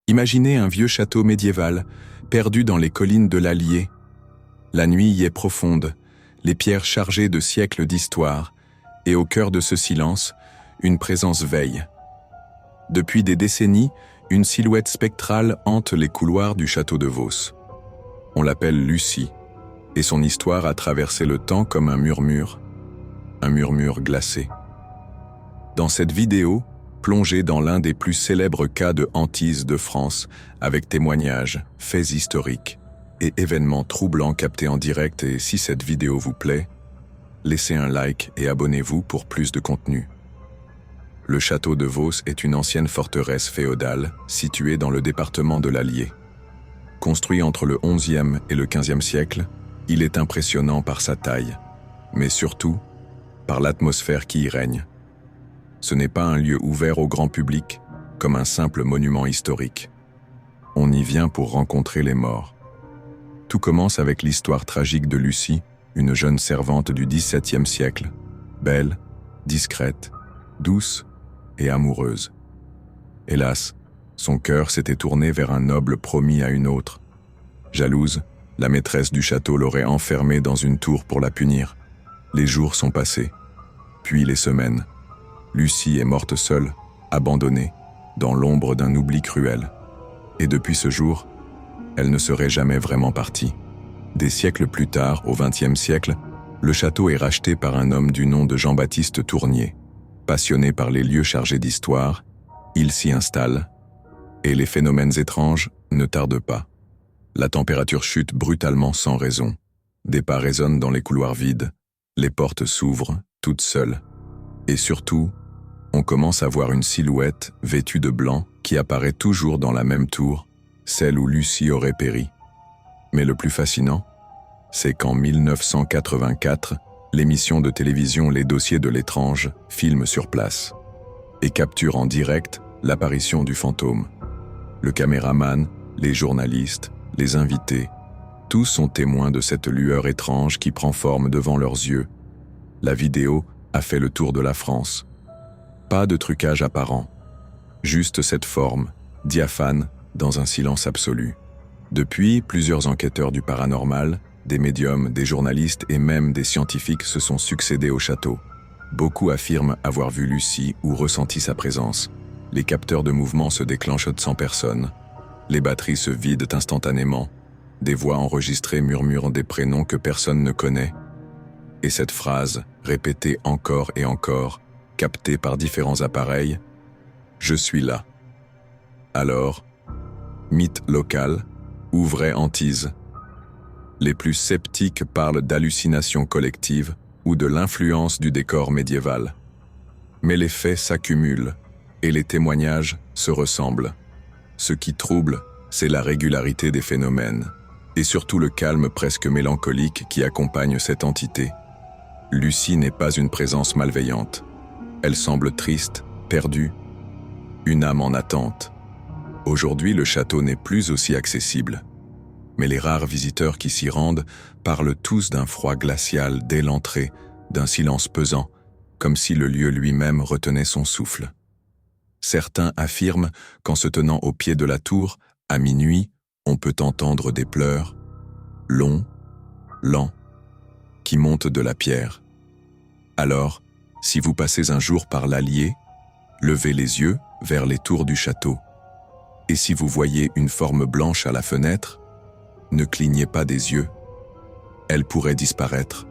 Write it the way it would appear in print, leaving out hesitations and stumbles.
Imaginez un vieux château médiéval, perdu dans les collines de l'Allier. La nuit y est profonde, les pierres chargées de siècles d'histoire, et au cœur de ce silence, une présence veille. Depuis des décennies, une silhouette spectrale hante les couloirs du château de Vos. On l'appelle Lucie, et son histoire a traversé le temps comme un murmure glacé. Dans cette vidéo, plongée dans l'un des plus célèbres cas de hantise de France, avec témoignages, faits historiques et événements troublants captés en direct, et si cette vidéo vous plaît, laissez un like et abonnez-vous pour plus de contenu. Le château de Vos est une ancienne forteresse féodale située dans le département de l'Allier. Construit entre le XIe et le XVe siècle, il est impressionnant par sa taille, mais surtout par l'atmosphère qui y règne. Ce n'est pas un lieu ouvert au grand public, comme un simple monument historique. On y vient pour rencontrer les morts. Tout commence avec l'histoire tragique de Lucie, une jeune servante du XVIIe siècle, belle, discrète, douce et amoureuse. Hélas, son cœur s'était tourné vers un noble promis à une autre. Jalouse, la maîtresse du château l'aurait enfermée dans une tour pour la punir. Les jours sont passés, puis les semaines. Lucie est morte seule, abandonnée, dans l'ombre d'un oubli cruel. Et depuis ce jour, elle ne serait jamais vraiment partie. Des siècles plus tard, au XXe siècle, le château est racheté par un homme du nom de Jean-Baptiste Tournier. Passionné par les lieux chargés d'histoire, il s'y installe, et les phénomènes étranges ne tardent pas. La température chute brutalement sans raison. Des pas résonnent dans les couloirs vides, les portes s'ouvrent, toutes seules. Et surtout, on commence à voir une silhouette vêtue de blanc qui apparaît toujours dans la même tour, celle où Lucie aurait péri. Mais le plus fascinant, c'est qu'en 1984, l'émission de télévision Les Dossiers de l'étrange filme sur place et capture en direct l'apparition du fantôme. Le caméraman, les journalistes, les invités, tous sont témoins de cette lueur étrange qui prend forme devant leurs yeux. La vidéo a fait le tour de la France. Pas de trucage apparent, juste cette forme, diaphane, dans un silence absolu. Depuis, plusieurs enquêteurs du paranormal, des médiums, des journalistes et même des scientifiques se sont succédés au château. Beaucoup affirment avoir vu Lucie ou ressenti sa présence. Les capteurs de mouvement se déclenchent sans personne. Les batteries se vident instantanément. Des voix enregistrées murmurent des prénoms que personne ne connaît. Et cette phrase, répétée encore et encore, captée par différents appareils, « Je suis là ». Alors, mythe local ou vraie hantise? Les plus sceptiques parlent d'hallucination collective ou de l'influence du décor médiéval. Mais les faits s'accumulent et les témoignages se ressemblent. Ce qui trouble, c'est la régularité des phénomènes et surtout le calme presque mélancolique qui accompagne cette entité. Lucie n'est pas une présence malveillante. Elle semble triste, perdue, une âme en attente. Aujourd'hui, le château n'est plus aussi accessible. Mais les rares visiteurs qui s'y rendent parlent tous d'un froid glacial dès l'entrée, d'un silence pesant, comme si le lieu lui-même retenait son souffle. Certains affirment qu'en se tenant au pied de la tour, à minuit, on peut entendre des pleurs, longs, lents, qui montent de la pierre. Alors, si vous passez un jour par l'Allier, levez les yeux vers les tours du château. Et si vous voyez une forme blanche à la fenêtre, ne clignez pas des yeux. Elle pourrait disparaître.